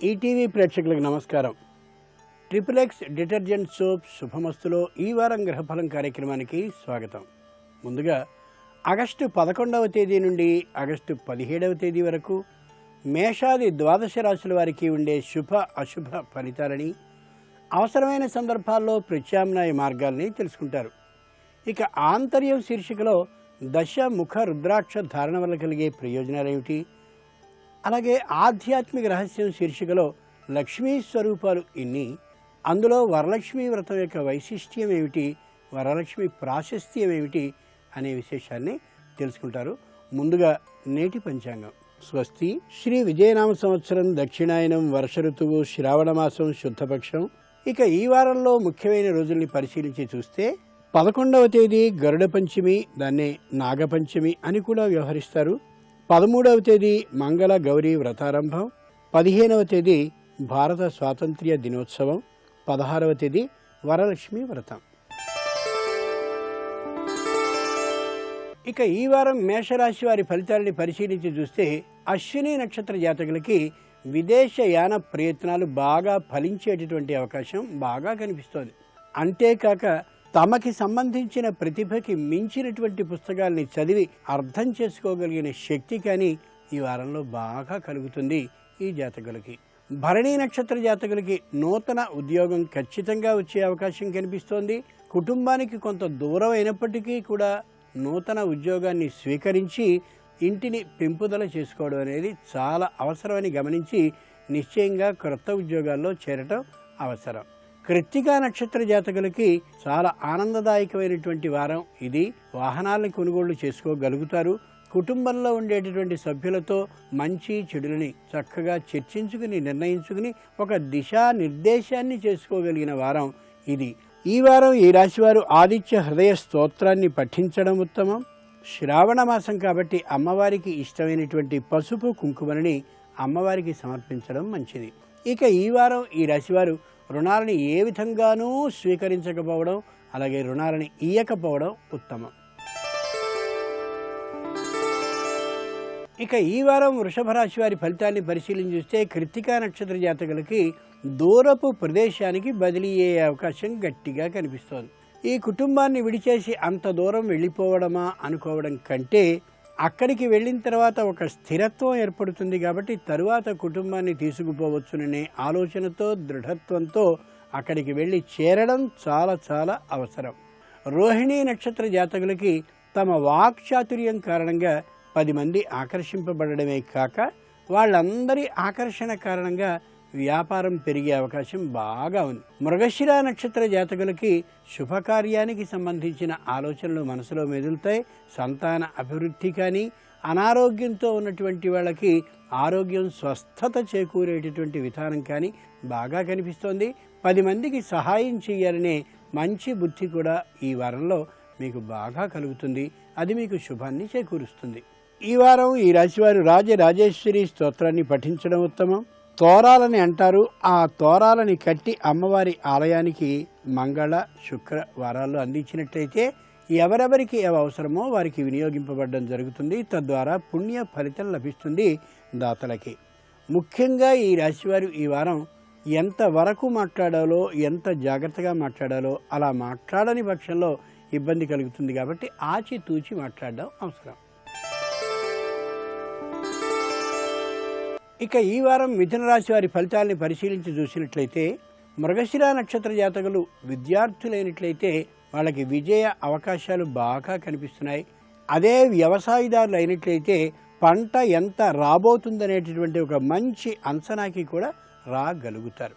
ETV ప్రేక్షకులకు నమస్కారం. Triple X detergent soap శుభమస్తులో ఈ వారం గ్రహఫలం కార్యక్రమానికి స్వాగతం. ముందుగా ఆగస్టు 11వ తేదీ నుండి ఆగస్టు 17వ తేదీ వరకు మేషాది ద్వాదశ రాశుల వారికి ఉండే శుభ అశుభ ఫలితాలని, అవసరమైన సందర్భాల్లో ప్రత్యామ్నాయ మార్గాల్ని తెలుసుకుంటారు. ఇక ఆంతర్యం శీర్షికలో దశ ముఖ రుద్రాక్ష ధారణ వల్ల కలిగే ప్రయోజనాలేమిటి, అలాగే ఆధ్యాత్మిక రహస్యం శీర్షికలో లక్ష్మీ స్వరూపాలు ఇన్ని, అందులో వరలక్ష్మీ వ్రతం యొక్క వైశిష్ట్యం ఏమిటి, వరలక్ష్మి ప్రాశస్త్యం ఏమిటి అనే విశేషాన్ని తెలుసుకుంటారు. ముందుగా నేటి పంచాంగం. స్వస్తి శ్రీ విజయనామ సంవత్సరం దక్షిణాయనం వర్ష ఋతువు శ్రావణమాసం శుద్ధపక్షం. ఇక ఈ వారంలో ముఖ్యమైన రోజుల్ని పరిశీలించి చూస్తే 11వ తేదీ గరుడ పంచమి, దాన్నే నాగపంచమి అని కూడా వ్యవహరిస్తారు. 13వ తేదీ మంగళ గౌరీ వ్రతారంభం, 15వ తేదీ భారత స్వాతంత్ర్య దినోత్సవం, 16వ తేదీ వరలక్ష్మి వ్రతం. ఇక ఈ వారం మేషరాశి వారి ఫలితాలని పరిశీలించి చూస్తే అశ్విని నక్షత్ర జాతకులకి విదేశయాన ప్రయత్నాలు బాగా ఫలించేటటువంటి అవకాశం బాగా కనిపిస్తోంది. అంతేకాక తమకి సంబంధించిన ప్రతిభకి మించినటువంటి పుస్తకాల్ని చదివి అర్థం చేసుకోగలిగిన శక్తి కానీ ఈ వారంలో బాగా కలుగుతుంది ఈ జాతకులకి. భరణీ నక్షత్ర జాతకులకి నూతన ఉద్యోగం ఖచ్చితంగా వచ్చే అవకాశం కనిపిస్తోంది. కుటుంబానికి కొంత దూరం అయినప్పటికీ కూడా నూతన ఉద్యోగాన్ని స్వీకరించి ఇంటిని పెంపుదల చేసుకోవడం అనేది చాలా అవసరమని గమనించి నిశ్చయంగా కొత్త ఉద్యోగాల్లో చేరటం అవసరం. కృత్తికా నక్షత్ర జాతకులకి చాలా ఆనందదాయకమైనటువంటి వారం ఇది. వాహనాలను కొనుగోళ్లు చేసుకోగలుగుతారు. కుటుంబంలో ఉండేటటువంటి సభ్యులతో మంచి చెడులని చక్కగా చర్చించుకుని నిర్ణయించుకుని ఒక దిశా నిర్దేశాన్ని చేసుకోగలిగిన వారం ఇది. ఈ వారం ఈ రాశివారు ఆదిత్య హృదయ స్తోత్రాన్ని పఠించడం ఉత్తమం. శ్రావణ మాసం కాబట్టి అమ్మవారికి ఇష్టమైనటువంటి పసుపు కుంకుమని అమ్మవారికి సమర్పించడం మంచిది. ఇక ఈ వారం ఈ రాశివారు రుణాలని ఏ విధంగానూ స్వీకరించకపోవడం, అలాగే రుణాలని ఇయ్యకపోవడం ఉత్తమం. ఇక ఈ వారం వృషభ రాశి వారి ఫలితాన్ని పరిశీలించి చూస్తే కృత్తికా నక్షత్ర జాతకులకి దూరపు ప్రదేశానికి బదిలీ అయ్యే అవకాశం గట్టిగా కనిపిస్తోంది. ఈ కుటుంబాన్ని విడిచేసి అంత దూరం వెళ్ళిపోవడమా అనుకోవడం కంటే అక్కడికి వెళ్ళిన తర్వాత ఒక స్థిరత్వం ఏర్పడుతుంది కాబట్టి తరువాత కుటుంబాన్ని తీసుకుపోవచ్చుననే ఆలోచనతో దృఢత్వంతో అక్కడికి వెళ్ళి చేరడం చాలా చాలా అవసరం. రోహిణీ నక్షత్ర జాతకులకి తమ వాక్చాతుర్యం కారణంగా 10 మంది ఆకర్షింపబడమే కాక వాళ్ళందరి ఆకర్షణ కారణంగా వ్యాపారం పెరిగే అవకాశం బాగా ఉంది. మృగశిర నక్షత్ర జాతకులకి శుభకార్యానికి సంబంధించిన ఆలోచనలు మనసులో మెదులుతాయి. సంతాన అభివృద్ధి కానీ, అనారోగ్యంతో ఉన్నటువంటి వాళ్ళకి ఆరోగ్యం స్వస్థత చేకూరేటటువంటి విధానం కానీ బాగా కనిపిస్తోంది. 10 మందికి సహాయం చేయాలనే మంచి బుద్ధి కూడా ఈ వారంలో మీకు బాగా కలుగుతుంది. అది మీకు శుభాన్ని చేకూరుస్తుంది. ఈ వారం ఈ రాశివారు రాజరాజేశ్వరి స్తోత్రాన్ని పఠించడం ఉత్తమం. తోరాలని అంటారు. ఆ తోరాలని కట్టి అమ్మవారి ఆలయానికి మంగళ శుక్ర వారాల్లో అందించినట్లయితే ఎవరెవరికి అవసరమో వారికి వినియోగింపబడడం జరుగుతుంది. తద్వారా పుణ్య ఫలితం లభిస్తుంది దాతలకి. ముఖ్యంగా ఈ రాశివారు ఈ వారం ఎంత వరకు మాట్లాడాలో, ఎంత జాగ్రత్తగా మాట్లాడాలో అలా మాట్లాడని పక్షంలో ఇబ్బంది కలుగుతుంది కాబట్టి ఆచితూచి మాట్లాడడం అవసరం. ఇక ఈ వారం మిథున రాశి వారి ఫలితాలని పరిశీలించి చూసినట్లయితే మృగశిర నక్షత్ర జాతకులు విద్యార్థులైనట్లయితే వాళ్ళకి విజయ అవకాశాలు బాగా కనిపిస్తున్నాయి. అదే వ్యవసాయదారులు అయినట్లయితే పంట ఎంత రాబోతుందనేటటువంటి ఒక మంచి అంచనాకి కూడా రాగలుగుతారు.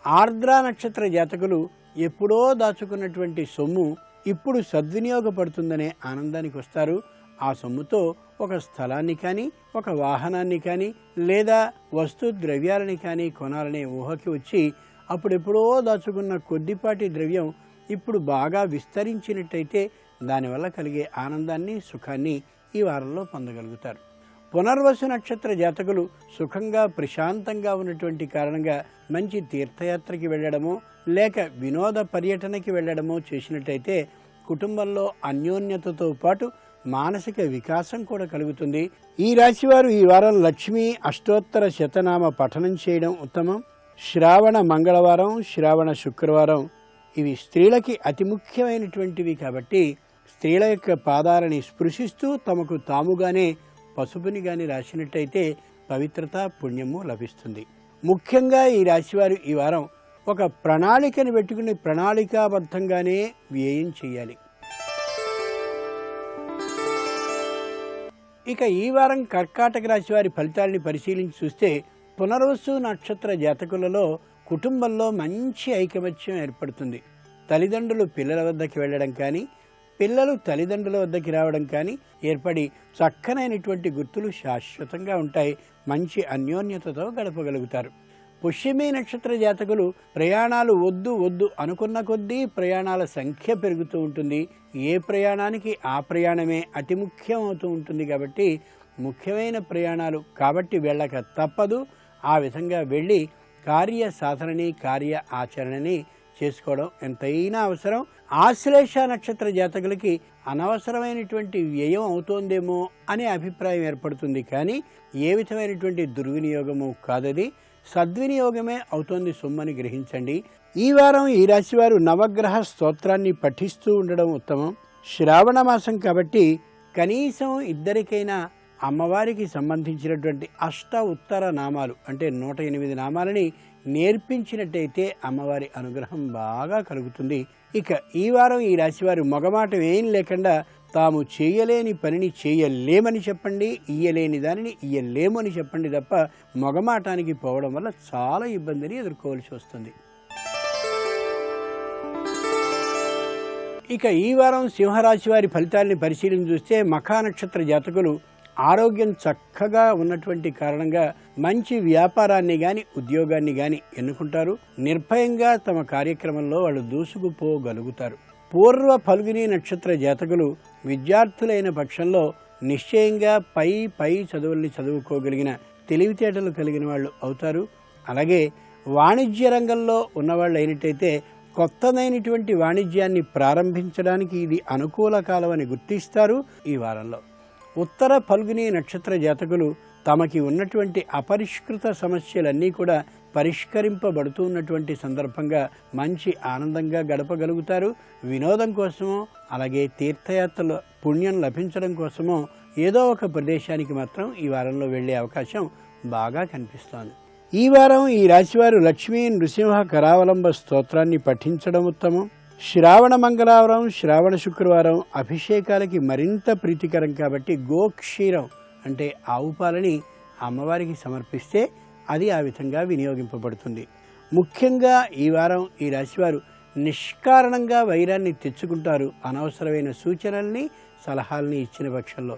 ఆర్ద్ర నక్షత్ర జాతకులు ఎప్పుడో దాచుకున్నటువంటి సొమ్ము ఇప్పుడు సద్వినియోగపడుతుందనే ఆనందానికి వస్తారు. ఆ సొమ్ముతో ఒక స్థలాన్ని కానీ, ఒక వాహనాన్ని కానీ, లేదా వస్తు ద్రవ్యాలని కానీ కొనాలనే ఊహకి వచ్చి అప్పుడెప్పుడో దాచుకున్న కొద్దిపాటి ద్రవ్యం ఇప్పుడు బాగా విస్తరించినట్టయితే దానివల్ల కలిగే ఆనందాన్ని, సుఖాన్ని ఈ వారంలో పొందగలుగుతారు. పునర్వసు నక్షత్ర జాతకులు సుఖంగా ప్రశాంతంగా ఉన్నటువంటి కారణంగా మంచి తీర్థయాత్రకి వెళ్ళడమో లేక వినోద పర్యటనకి వెళ్ళడమో చేసినట్టయితే కుటుంబంలో అన్యోన్యతతో పాటు మానసిక వికాసం కూడా కలుగుతుంది. ఈ రాశివారు ఈ వారం లక్ష్మీ అష్టోత్తర శతనామ పఠనం చేయడం ఉత్తమం. శ్రావణ మంగళవారం, శ్రావణ శుక్రవారం ఇవి స్త్రీలకి అతి ముఖ్యమైనటువంటివి కాబట్టి స్త్రీల యొక్క పాదాలని స్పృశిస్తూ తమకు తాముగానే పసుపుని గాని రాసినట్టయితే పవిత్రత, పుణ్యము లభిస్తుంది. ముఖ్యంగా ఈ రాశివారు ఈ వారం ఒక ప్రణాళికను పెట్టుకుని ప్రణాళికాబద్ధంగానే వ్యయం చేయాలి. ఇక ఈ వారం కర్కాటక రాశి వారి ఫలితాలని పరిశీలించి చూస్తే పునర్వసు నక్షత్ర జాతకులలో కుటుంబంలో మంచి ఐకమత్యం ఏర్పడుతుంది. తల్లిదండ్రులు పిల్లల వద్దకి వెళ్ళడం కానీ, పిల్లలు తల్లిదండ్రుల వద్దకి రావడం కానీ ఏర్పడి చక్కనైనటువంటి గుర్తులు శాశ్వతంగా ఉంటాయి. మంచి అన్యోన్యతతో గడపగలుగుతారు. పుష్యమి నక్షత్ర జాతకులు ప్రయాణాలు వద్దు అనుకున్న కొద్దీ ప్రయాణాల సంఖ్య పెరుగుతూ ఉంటుంది. ఏ ప్రయాణానికి ఆ ప్రయాణమే అతి ముఖ్యం అవుతూ ఉంటుంది కాబట్టి ముఖ్యమైన ప్రయాణాలు కాబట్టి వెళ్ళక తప్పదు. ఆ విధంగా వెళ్ళి కార్య సాధనని, కార్య ఆచరణని చేసుకోవడం ఎంతైనా అవసరం. ఆశ్లేష నక్షత్ర జాతకులకి అనవసరమైనటువంటి వ్యయం అవుతోందేమో అనే అభిప్రాయం ఏర్పడుతుంది. కానీ ఏ విధమైనటువంటి దుర్వినియోగము కాదది, సద్వినియోగమే అవుతోంది సొమ్మని గ్రహించండి. ఈ వారం ఈ రాశివారు నవగ్రహ స్తోత్రాన్ని పఠిస్తూ ఉండడం ఉత్తమం. శ్రావణ మాసం కాబట్టి కనీసం ఇద్దరికైనా అమ్మవారికి సంబంధించినటువంటి అష్ట ఉత్తర నామాలు అంటే 108 నామాలని నేర్పించినట్టయితే అమ్మవారి అనుగ్రహం బాగా కలుగుతుంది. ఇక ఈ వారం ఈ రాశివారు మగమాట ఏం లేకుండా తాము చేయలేని పనిని చేయలేమని చెప్పండి, ఇయ్యలేని దానిని ఇయ్యలేము అని చెప్పండి తప్ప మగమాటానికి పోవడం వల్ల చాలా ఇబ్బందిని ఎదుర్కోవాల్సి వస్తుంది. ఇక ఈ వారం సింహరాశి వారి ఫలితాలని పరిశీలన చూస్తే మఖా నక్షత్ర జాతకులు ఆరోగ్యం చక్కగా ఉన్నటువంటి కారణంగా మంచి వ్యాపారాన్ని గాని ఉద్యోగాన్ని గాని ఎన్నుకుంటారు. నిర్భయంగా తమ కార్యక్రమంలో వాళ్ళు దూసుకుపోగలుగుతారు. పూర్వ ఫల్గుని నక్షత్ర జాతకులు విద్యార్థులైన పక్షంలో నిశ్చయంగా పై చదువుల్ని చదువుకోగలిగిన తెలివితేటలు కలిగిన వాళ్ళు అవుతారు. అలాగే వాణిజ్య రంగంలో ఉన్నవాళ్ళు అయినట్టయితే కొత్తదైనటువంటి వాణిజ్యాన్ని ప్రారంభించడానికి ఇది అనుకూల కాలం అని గుర్తిస్తారు. ఈ వారంలో ఉత్తర ఫల్గుని నక్షత్ర జాతకులు తమకి ఉన్నటువంటి అపరిష్కృత సమస్యలన్నీ కూడా పరిష్కరింపబడుతూ ఉన్నటువంటి సందర్భంగా మంచి ఆనందంగా గడపగలుగుతారు. వినోదం కోసమో అలాగే తీర్థయాత్రల పుణ్యం లభించడం కోసమో ఏదో ఒక ప్రదేశానికి మాత్రం ఈ వారంలో వెళ్ళే అవకాశం బాగా కనిపిస్తోంది. ఈ వారం ఈ రాశివారు లక్ష్మీ నృసింహ కరావలంబ స్తోత్రాన్ని పఠించడం ఉత్తమం. శ్రావణ మంగళవారం, శ్రావణ శుక్రవారం అభిషేకాలకి మరింత ప్రీతికరం కాబట్టి గోక్షీరం అంటే ఆవు పాలని అమ్మవారికి సమర్పిస్తే అది ఆ విధంగా వినియోగింపబడుతుంది. ముఖ్యంగా ఈ వారం ఈ రాశివారు నిష్కారణంగా వైరాన్ని తెచ్చుకుంటారు అనవసరమైన సూచనల్ని, సలహాలని ఇచ్చిన పక్షంలో.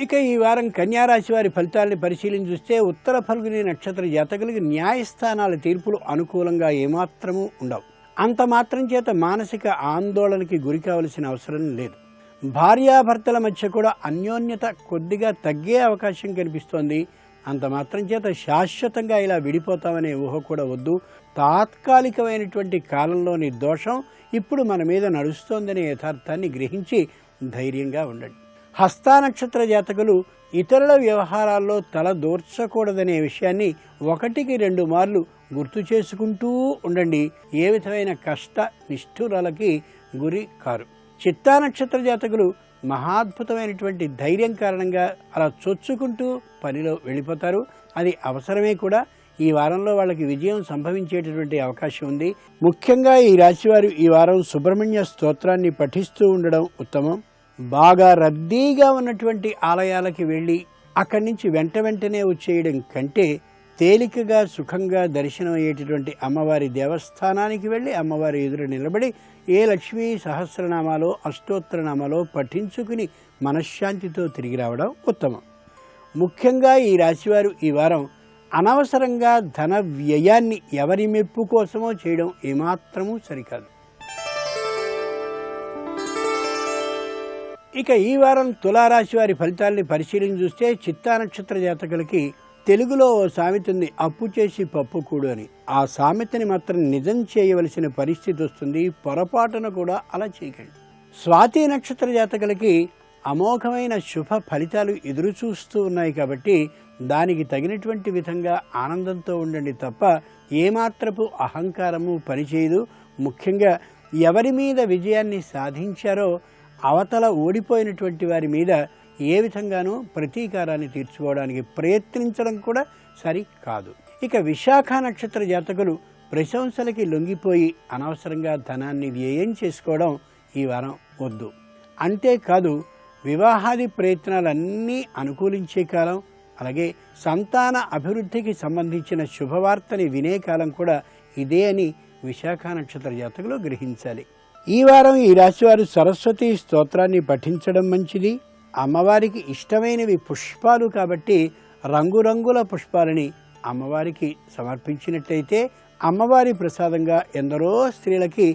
ఇక ఈ వారం కన్యారాశి వారి ఫలితాలని పరిశీలన చూస్తే ఉత్తర ఫల్గుని నక్షత్ర జాతకులకి న్యాయస్థానాల తీర్పులు అనుకూలంగా ఏమాత్రమూ ఉండవు. అంత మాత్రం చేత మానసిక ఆందోళనకి గురి కావలసిన అవసరం లేదు. భార్యాభర్తల మధ్య కూడా అన్యోన్యత కొద్దిగా తగ్గే అవకాశం కనిపిస్తోంది. అంత మాత్రం చేత శాశ్వతంగా ఇలా విడిపోతామనే ఊహ కూడా వద్దు. తాత్కాలికమైనటువంటి కాలంలోని దోషం ఇప్పుడు మన మీద నడుస్తోందనే యథార్థాన్ని గ్రహించి ధైర్యంగా ఉండండి. హస్తా నక్షత్ర జాతకులు ఇతరుల వ్యవహారాల్లో తల దూర్చకూడదనే విషయాన్ని 1-2 మార్లు గుర్తు చేసుకుంటూ ఉండండి. ఏ విధమైన కష్ట నిష్ఠురాలకి గురి కారు. చిత్తా నక్షత్ర జాతకులు మహాద్భుతమైనటువంటి ధైర్యం కారణంగా అలా చొచ్చుకుంటూ పనిలో వెళ్ళిపోతారు. అది అవసరమే కూడా. ఈ వారంలో వాళ్ళకి విజయం సంభవించేటటువంటి అవకాశం ఉంది. ముఖ్యంగా ఈ రాశివారు ఈ వారం సుబ్రహ్మణ్య స్తోత్రాన్ని పఠిస్తూ ఉండడం ఉత్తమం. బాగా రద్దీగా ఉన్నటువంటి ఆలయాలకి వెళ్ళి అక్కడి నుంచి వెంటనే వచ్చేయడం కంటే తేలికగా సుఖంగా దర్శనం అయ్యేటటువంటి అమ్మవారి దేవస్థానానికి వెళ్ళి అమ్మవారి ఎదురు నిలబడి ఏ లక్ష్మీ సహస్రనామాలో అష్టోత్తరనామాలో పఠించుకుని మనశ్శాంతితో తిరిగి రావడం ఉత్తమం. ముఖ్యంగా ఈ రాశివారు ఈ వారం అనవసరంగా ధన వ్యయాన్ని ఎవరి మెప్పు కోసమో చేయడం ఏమాత్రమూ సరికాదు. ఇక ఈ వారం తులారాశి వారి ఫలితాలని పరిశీలన చూస్తే చిత్తా నక్షత్ర జాతకులకి తెలుగులో ఓ సామెత ఉంది, అప్పు చేసి పప్పు కూడు అని. ఆ సామెతని మాత్రం నిజం చేయవలసిన పరిస్థితి వస్తుంది. పొరపాటున కూడా అలా చేయకండి. స్వాతి నక్షత్ర జాతకులకి అమోఘమైన శుభ ఫలితాలు ఎదురు చూస్తూ ఉన్నాయి కాబట్టి దానికి తగినటువంటి విధంగా ఆనందంతో ఉండండి తప్ప ఏమాత్రపు అహంకారము పనిచేయదు. ముఖ్యంగా ఎవరి మీద విజయాన్ని సాధించారో అవతల ఓడిపోయినటువంటి వారి మీద ఏ విధంగానూ ప్రతీకారాన్ని తీర్చుకోవడానికి ప్రయత్నించడం కూడా సరి కాదు. ఇక విశాఖ నక్షత్ర జాతకులు ప్రశంసలకి లొంగిపోయి అనవసరంగా ధనాన్ని వ్యయం చేసుకోవడం ఈ వారం వద్దు. అంతేకాదు వివాహాది ప్రయత్నాలన్నీ అనుకూలించే కాలం, అలాగే సంతాన అభివృద్ధికి సంబంధించిన శుభవార్తని వినే కాలం కూడా ఇదే అని విశాఖ నక్షత్ర జాతకులు గ్రహించాలి. ఈ వారం ఈ రాశివారు సరస్వతి స్తోత్రాన్ని పఠించడం మంచిది. అమ్మవారికి ఇష్టమైనవి పుష్పాలు కాబట్టి రంగురంగుల పుష్పాలని అమ్మవారికి సమర్పించినట్లయితే అమ్మవారి ప్రసాదంగా ఎందరో స్త్రీలకి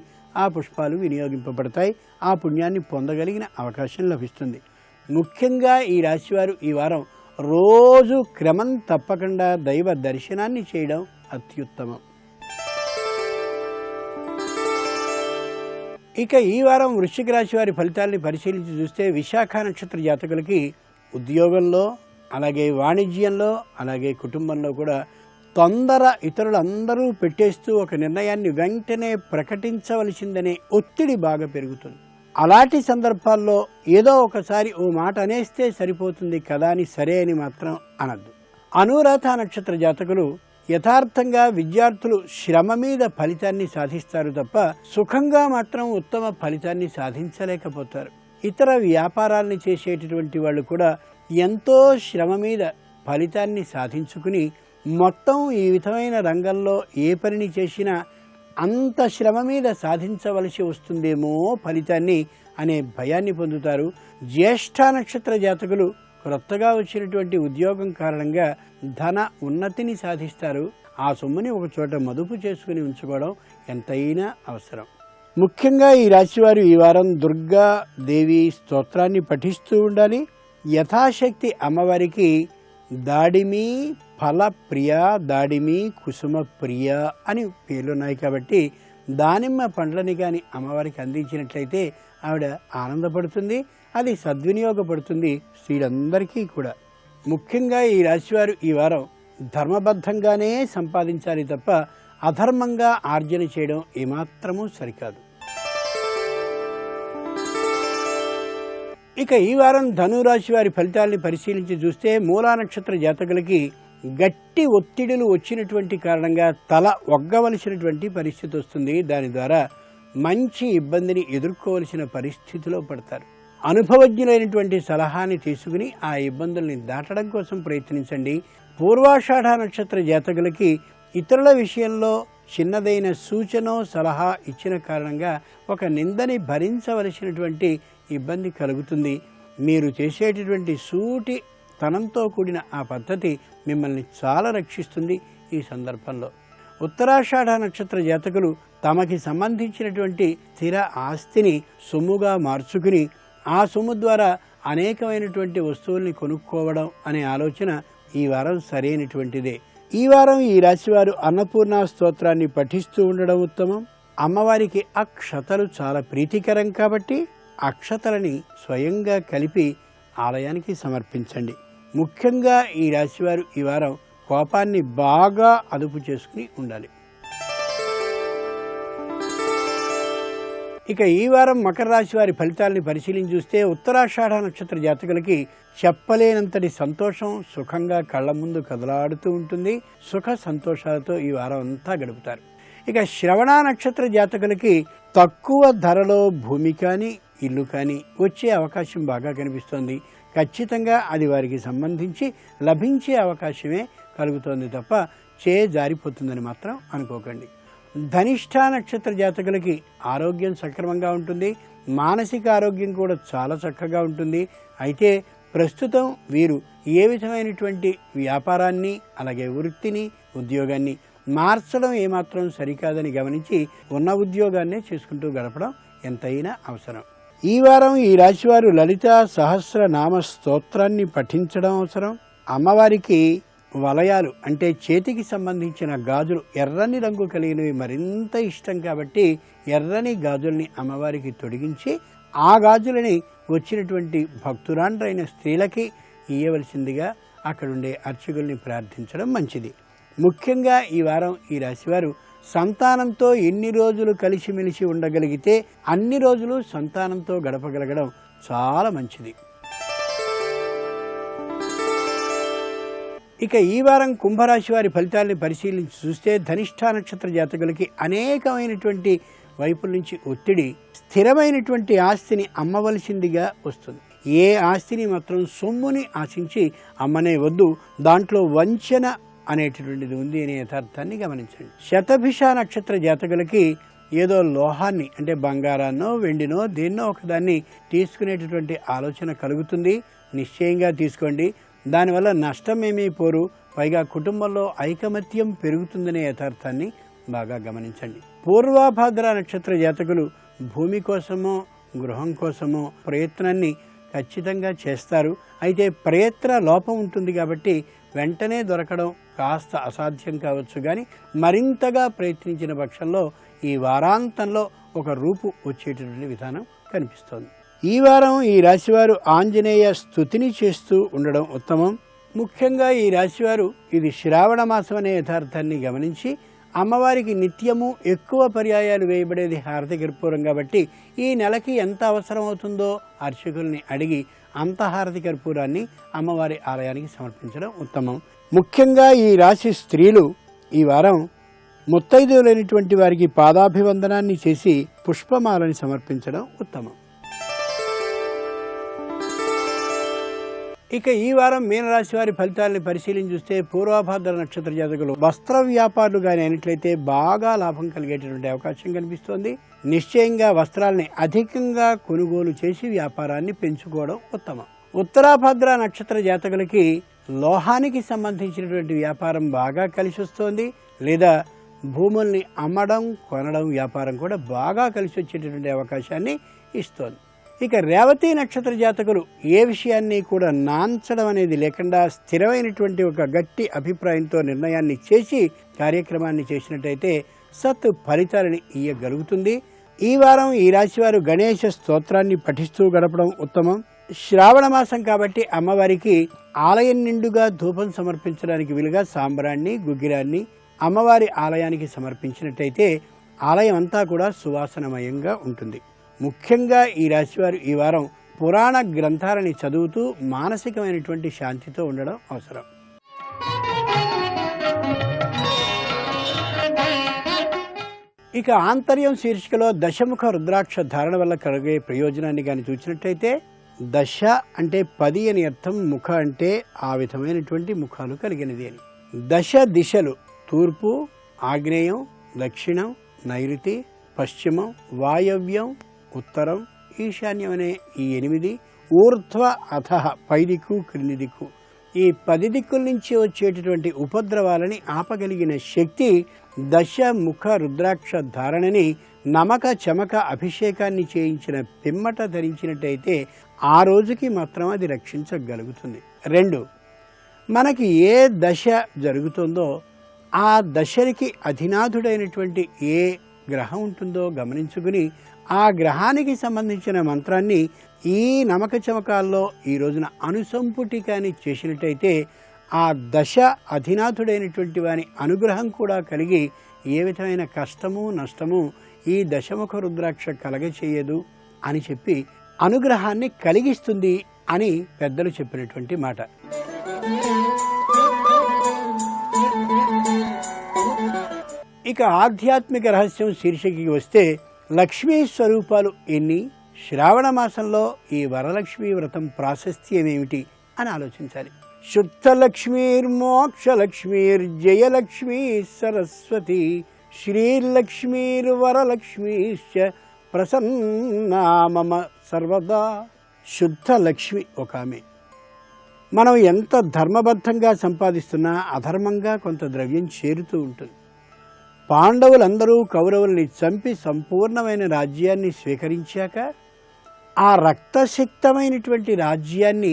ఆ పుష్పాలు వినియోగింపబడతాయి. ఆ పుణ్యాన్ని పొందగలిగిన అవకాశం లభిస్తుంది. ముఖ్యంగా ఈ రాశివారు ఈ వారం రోజు క్రమం తప్పకుండా దైవ దర్శనాన్ని చేయడం అత్యుత్తమం. ఇక ఈ వారం వృశ్చిక రాశి వారి ఫలితాలని పరిశీలించి చూస్తే విశాఖ నక్షత్ర జాతకులకి ఉద్యోగంలో, అలాగే వాణిజ్యంలో, అలాగే కుటుంబంలో కూడా తొందర ఇతరులందరూ పెట్టేస్తూ ఒక నిర్ణయాన్ని వెంటనే ప్రకటించవలసిందనే ఒత్తిడి బాగా పెరుగుతుంది. అలాంటి సందర్భాల్లో ఏదో ఒకసారి ఓ మాట అనేస్తే సరిపోతుంది కదా అని సరే అని మాత్రం అనద్దు. అనురాధ నక్షత్ర జాతకులు యథార్థంగా విద్యార్థులు శ్రమ మీద ఫలితాన్ని సాధిస్తారు తప్ప సుఖంగా మాత్రం ఉత్తమ ఫలితాన్ని సాధించలేకపోతారు. ఇతర వ్యాపారాల్ని చేసేటటువంటి వాళ్ళు కూడా ఎంతో శ్రమ మీద ఫలితాన్ని సాధించుకుని మొత్తం ఈ విధమైన రంగంలో ఏ పనిని చేసినా అంత శ్రమ మీద సాధించవలసి వస్తుందేమో ఫలితాన్ని అనే భయాన్ని పొందుతారు. జ్యేష్ఠ నక్షత్ర జాతకులు క్రొత్తగా వచ్చినటువంటి ఉద్యోగం కారణంగా ధన ఉన్నతిని సాధిస్తారు. ఆ సొమ్ముని ఒక చోట మదుపు చేసుకుని ఉంచుకోవడం ఎంతైనా అవసరం. ముఖ్యంగా ఈ రాశివారు ఈ వారం దుర్గా దేవి స్తోత్రాన్ని పఠిస్తూ ఉండాలి. యథాశక్తి అమ్మవారికి దాడిమి ఫల ప్రియ, దాడిమి కుసుమ ప్రియ అని పేర్లున్నాయి కాబట్టి దానిమ్మ పండ్లని కానీ అమ్మవారికి అందించినట్లయితే ఆవిడ ఆనందపడుతుంది. అది సద్వినియోగపడుతుంది స్త్రీలందరికీ కూడా. ముఖ్యంగా ఈ రాశివారు ఈ వారం ధర్మబద్ధంగానే సంపాదించాలి తప్ప అధర్మంగా ఆర్జన చేయడం ఏమాత్రమూ సరికాదు. ఇక ఈ వారం ధనురాశి వారి ఫలితాలని పరిశీలించి చూస్తే మూలా నక్షత్ర జాతకులకి గట్టి ఒత్తిడులు వచ్చినటువంటి కారణంగా తల ఒగ్గవలసినటువంటి పరిస్థితి వస్తుంది. దాని ద్వారా మంచి ఇబ్బందిని ఎదుర్కోవలసిన పరిస్థితిలో పడతారు. అనుభవజ్ఞులైనటువంటి సలహాని తీసుకుని ఆ ఇబ్బందుల్ని దాటడం కోసం ప్రయత్నించండి. పూర్వాషాఢ నక్షత్ర జాతకులకి ఇతరుల విషయంలో చిన్నదైన సూచనో సలహా ఇచ్చిన కారణంగా ఒక నిందని భరించవలసినటువంటి ఇబ్బంది కలుగుతుంది. మీరు చేసేటటువంటి సూటి తనంతో కూడిన ఆ పద్ధతి మిమ్మల్ని చాలా రక్షిస్తుంది. ఈ సందర్భంలో ఉత్తరాషాఢ నక్షత్ర జాతకులు తమకి సంబంధించినటువంటి స్థిర ఆస్తిని సొమ్ముగా మార్చుకుని ఆ సొమ్ము ద్వారా అనేకమైనటువంటి వస్తువుల్ని కొనుక్కోవడం అనే ఆలోచన ఈ వారం సరైనటువంటిదే. ఈ వారం ఈ రాశివారు అన్నపూర్ణ స్తోత్రాన్ని పఠిస్తూ ఉండడం ఉత్తమం. అమ్మవారికి అక్షతలు చాలా ప్రీతికరం కాబట్టి అక్షతలని స్వయంగా కలిపి ఆలయానికి సమర్పించండి. ముఖ్యంగా ఈ రాశివారు ఈ వారం కోపాన్ని బాగా అదుపు చేసుకుని ఉండాలి. ఇక ఈ వారం మకర రాశి వారి ఫలితాలని పరిశీలించి చూస్తే ఉత్తరాషాఢ నక్షత్ర జాతకులకి చెప్పలేనంతటి సంతోషం సుఖంగా కళ్ళ ముందు కదలాడుతూ ఉంటుంది. సుఖ సంతోషాలతో ఈ వారం అంతా గడుపుతారు. ఇక శ్రవణ నక్షత్ర జాతకులకి తక్కువ ధరలో భూమి కానీ ఇల్లు కానీ వచ్చే అవకాశం బాగా కనిపిస్తోంది. ఖచ్చితంగా అది వారికి సంబంధించి లభించే అవకాశమే కలుగుతోంది తప్ప జారిపోతుందని మాత్రం అనుకోకండి. ధనిష్ఠ నక్షత్ర జాతకులకి ఆరోగ్యం సక్రమంగా ఉంటుంది. మానసిక ఆరోగ్యం కూడా చాలా చక్కగా ఉంటుంది. అయితే ప్రస్తుతం వీరు ఏ విధమైనటువంటి వ్యాపారాన్ని అలాగే వృత్తిని ఉద్యోగాన్ని మార్చడం ఏమాత్రం సరికాదని గమనించి ఉన్న ఉద్యోగాన్నే చేసుకుంటూ గడపడం ఎంతైనా అవసరం. ఈ వారం ఈ రాశివారు లలిత సహస్రనామ స్తోత్రాన్ని పఠించడం అవసరం. అమ్మవారికి వలయాలు అంటే చేతికి సంబంధించిన గాజులు ఎర్రని రంగు కలిగినవి మరింత ఇష్టం కాబట్టి ఎర్రని గాజుల్ని అమ్మవారికి తొడిగించి ఆ గాజులని వచ్చినటువంటి భక్తురాండ్రైన స్త్రీలకి ఇయ్యవలసిందిగా అక్కడుండే అర్చకుల్ని ప్రార్థించడం మంచిది. ముఖ్యంగా ఈ వారం ఈ రాశివారు సంతానంతో ఎన్ని రోజులు కలిసిమెలిసి ఉండగలిగితే అన్ని రోజులు సంతానంతో గడపగలగడం చాలా మంచిది. ఇక ఈ వారం కుంభరాశి వారి ఫలితాలని పరిశీలించి చూస్తే ధనిష్ఠా నక్షత్ర జాతకులకి అనేకమైనటువంటి వైపుల నుంచి ఒత్తిడి, స్థిరమైనటువంటి ఆస్తిని అమ్మవలసిందిగా వస్తుంది. ఏ ఆస్తిని మాత్రం సొమ్ముని ఆశించి అమ్మనే వద్దు, దాంట్లో వంచన అనేటటువంటిది ఉంది అనే యథార్థాన్ని గమనించండి. శతభిష నక్షత్ర జాతకులకి ఏదో లోహాన్ని అంటే బంగారాన్నో వెండినో దేన్నో ఒకదాన్ని తీసుకునేటటువంటి ఆలోచన కలుగుతుంది. నిశ్చయంగా తీసుకోండి, దానివల్ల నష్టం ఏమీ పోరు, పైగా కుటుంబంలో ఐకమత్యం పెరుగుతుందనే యథార్థాన్ని బాగా గమనించండి. పూర్వాభాద్ర నక్షత్ర జాతకులు భూమి కోసమో గృహం కోసమో ప్రయత్నాన్ని ఖచ్చితంగా చేస్తారు. అయితే ప్రయత్న లోపం ఉంటుంది కాబట్టి వెంటనే దొరకడం కాస్త అసాధ్యం కావచ్చు, కానీ మరింతగా ప్రయత్నించిన పక్షంలో ఈ వారాంతంలో ఒక రూపు వచ్చేటటువంటి విధానం కనిపిస్తోంది. ఈ వారం ఈ రాశివారు ఆంజనేయ స్తుతిని చేస్తూ ఉండడం ఉత్తమం. ముఖ్యంగా ఈ రాశివారు ఇది శ్రావణ మాసం అనే యథార్థాన్ని గమనించి అమ్మవారికి నిత్యము ఎక్కువ పర్యాయాలు వేయబడేది హారతి కర్పూరం కాబట్టి ఈ నెలకి ఎంత అవసరం అవుతుందో అర్చకుల్ని అడిగి అంత హారతి కర్పూరాన్ని అమ్మవారి ఆలయానికి సమర్పించడం ఉత్తమం. ముఖ్యంగా ఈ రాశి స్త్రీలు ఈ వారం ముత్తైదువులైనటువంటి వారికి పాదాభివందనాన్ని చేసి పుష్పమాలని సమర్పించడం ఉత్తమం. ఇక ఈ వారం మీనరాశి వారి ఫలితాలని పరిశీలించి చూస్తే పూర్వభాద్ర నక్షత్ర జాతకులు వస్త్ర వ్యాపారులు కానీ అయినట్లయితే బాగా లాభం కలిగేటటువంటి అవకాశం కనిపిస్తోంది. నిశ్చయంగా వస్త్రాలని అధికంగా కొనుగోలు చేసి వ్యాపారాన్ని పెంచుకోవడం ఉత్తమం. ఉత్తరాభాద్ర నక్షత్ర జాతకులకి లోహానికి సంబంధించినటువంటి వ్యాపారం బాగా కలిసి వస్తోంది, లేదా భూముల్ని అమ్మడం కొనడం వ్యాపారం కూడా బాగా కలిసి వచ్చేటటువంటి అవకాశాన్ని ఇస్తోంది. ఇక రేవతి నక్షత్ర జాతకులు ఏ విషయాన్ని కూడా నాంచడం అనేది లేకుండా స్థిరమైనటువంటి ఒక గట్టి అభిప్రాయంతో నిర్ణయాన్ని చేసి కార్యక్రమాన్ని చేసినట్టయితే సత్ ఫలితాలని ఇయ్యగలుగుతుంది. ఈ వారం ఈ రాశివారు గణేశ స్తోత్రాన్ని పఠిస్తూ గడపడం ఉత్తమం. శ్రావణ మాసం కాబట్టి అమ్మవారికి ఆలయం నిండుగా ధూపం సమర్పించడానికి వీలుగా సాంబ్రాన్ని గుగ్గిరాన్ని అమ్మవారి ఆలయానికి సమర్పించినట్టయితే ఆలయం అంతా కూడా సువాసనమయంగా ఉంటుంది. ముఖ్యంగా ఈ రాశివారు ఈ వారం పురాణ గ్రంథాలని చదువుతూ మానసికమైనటువంటి శాంతితో ఉండడం అవసరం. ఇక ఆంతర్యం శీర్షికలో దశముఖ రుద్రాక్ష ధారణ వల్ల కలిగే ప్రయోజనాన్ని కానీ చూసినట్టయితే దశ అంటే 10 అని అర్థం, ముఖ అంటే ఆ విధమైనటువంటి ముఖాలు కలిగినది అని. దశ దిశలు తూర్పు, ఆగ్నేయం, దక్షిణం, నైరుతి, పశ్చిమం, వాయవ్యం, ఉత్తరం, ఈశాన్యం అనే ఈ 8 ఊర్ధ్వ అధః పై దిక్కు క్రింది దిక్కు ఈ 10 దిక్కుల నుంచి వచ్చేటటువంటి ఉపద్రవాలని ఆపగలిగిన శక్తి దశ ముఖ రుద్రాక్ష ధారణని నమక చమక అభిషేకాన్ని చేయించిన పిమ్మట ధరించినట్టయితే ఆ రోజుకి మాత్రం అది రక్షించగలుగుతుంది. 2, మనకి ఏ దశ జరుగుతుందో ఆ దశకి అధినాథుడైనటువంటి ఏ గ్రహం ఉంటుందో గమనించుకుని ఆ గ్రహానికి సంబంధించిన మంత్రాన్ని ఈ నమక చమకాల్లో ఈ రోజున అనుసంపుటికాని చేసినట్టయితే ఆ దశ అధినాథుడైనటువంటి వాని అనుగ్రహం కూడా కలిగి ఏ విధమైన కష్టము నష్టము ఈ దశముఖ రుద్రాక్ష కలగచేయదు అని చెప్పి అనుగ్రహాన్ని కలిగిస్తుంది అని పెద్దలు చెప్పినటువంటి మాట. ఇక ఆధ్యాత్మిక రహస్యం శీర్షికకి వస్తే లక్ష్మీ స్వరూపాలు ఎన్ని, శ్రావణ మాసంలో ఈ వరలక్ష్మీ వ్రతం ప్రాశస్త్యమేమిటి అని ఆలోచించాలి. శుద్ధలక్ష్మీర్మోక్షలక్ష్మీర్జయలక్ష్మీ సరస్వతి శ్రీలక్ష్మీర్వరలక్ష్మీశ్చ ప్రసన్నా మమ సర్వదా. శుద్ధ లక్ష్మి ఒక ఆమె. మనం ఎంత ధర్మబద్ధంగా సంపాదిస్తున్నా అధర్మంగా కొంత ద్రవ్యం చేరుతూ ఉంటుంది. పాండవులందరూ కౌరవుల్ని చంపి సంపూర్ణమైన రాజ్యాన్ని స్వీకరించాక ఆ రక్తసిక్తమైనటువంటి రాజ్యాన్ని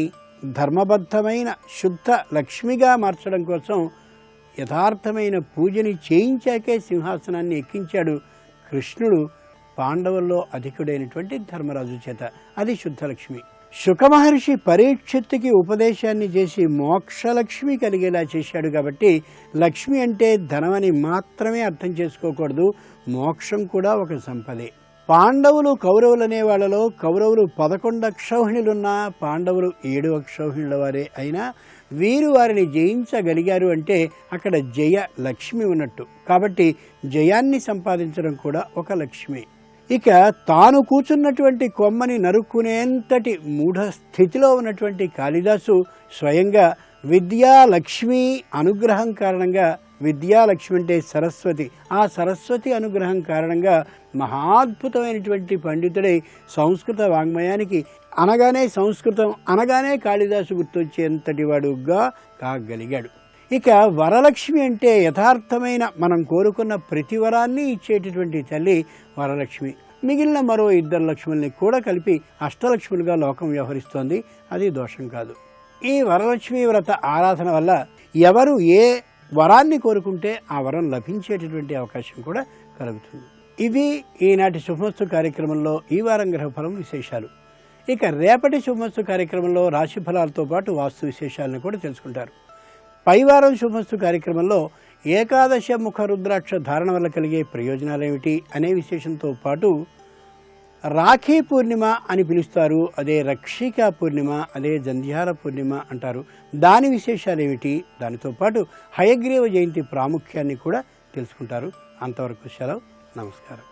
ధర్మబద్ధమైన శుద్ధ లక్ష్మిగా మార్చడం కోసం యథార్థమైన పూజని చేయించాకే సింహాసనాన్ని ఎక్కించాడు కృష్ణుడు పాండవుల్లో అధికుడైనటువంటి ధర్మరాజు చేత. అది శుద్ధలక్ష్మి. శుకమహర్షి పరీక్షిత్తుకి ఉపదేశాన్ని చేసి మోక్షలక్ష్మి కలిగేలా చేశాడు. కాబట్టి లక్ష్మి అంటే ధనమని మాత్రమే అర్థం చేసుకోకూడదు, మోక్షం కూడా ఒక సంపదే. పాండవులు కౌరవులు అనే వాళ్ళలో కౌరవులు 11 అక్షౌహిణులున్నా పాండవులు 7 అక్షౌహిణుల వారే అయినా వీరు వారిని జయించగలిగారు అంటే అక్కడ జయ లక్ష్మి ఉన్నట్టు. కాబట్టి జయాన్ని సంపాదించడం కూడా ఒక లక్ష్మి. ఇక తాను కూర్చున్నటువంటి కొమ్మని నరుక్కునేంతటి మూఢ స్థితిలో ఉన్నటువంటి కాళిదాసు స్వయంగా విద్యాలక్ష్మి అనుగ్రహం కారణంగా, విద్యాలక్ష్మి అంటే సరస్వతి, ఆ సరస్వతి అనుగ్రహం కారణంగా మహాద్భుతమైనటువంటి పండితుడై సంస్కృత వాంగ్మయానికి అనగానే సంస్కృతం అనగానే కాళిదాసు గుర్తొచ్చేంతటి వాడుగా కాగలిగాడు. ఇక వరలక్ష్మి అంటే యథార్థమైన మనం కోరుకున్న ప్రతి వరాన్ని ఇచ్చేటటువంటి తల్లి వరలక్ష్మి. మిగిలిన మరో 2 లక్ష్ముల్ని కూడా కలిపి అష్టలక్ష్ములుగా లోకం వ్యవహరిస్తోంది. అది దోషం కాదు. ఈ వరలక్ష్మి వ్రత ఆరాధన వల్ల ఎవరు ఏ వరాన్ని కోరుకుంటే ఆ వరం లభించేటటువంటి అవకాశం కూడా కలుగుతుంది. ఇవి ఈనాటి శుభమస్తు కార్యక్రమంలో ఈ వారం గ్రహఫలం విశేషాలు. ఇక రేపటి శుభమస్తు కార్యక్రమంలో రాశి ఫలాలతో పాటు వాస్తు విశేషాలను కూడా తెలుసుకుంటారు. పైవారం శుభమస్తు కార్యక్రమంలో ఏకాదశ ముఖ రుద్రాక్ష ధారణ వల్ల కలిగే ప్రయోజనాలు ఏమిటి అనే విశేషంతో పాటు రాఖీ పూర్ణిమ అని పిలుస్తారు, అదే రక్షికా పూర్ణిమ, అదే జంధ్యాల పూర్ణిమ అంటారు. దాని విశేషాలు ఏమిటి, దానితో పాటు హయగ్రీవ జయంతి ప్రాముఖ్యాన్ని కూడా తెలుసుకుంటారు. అంతవరకు సెలవు. నమస్కారం.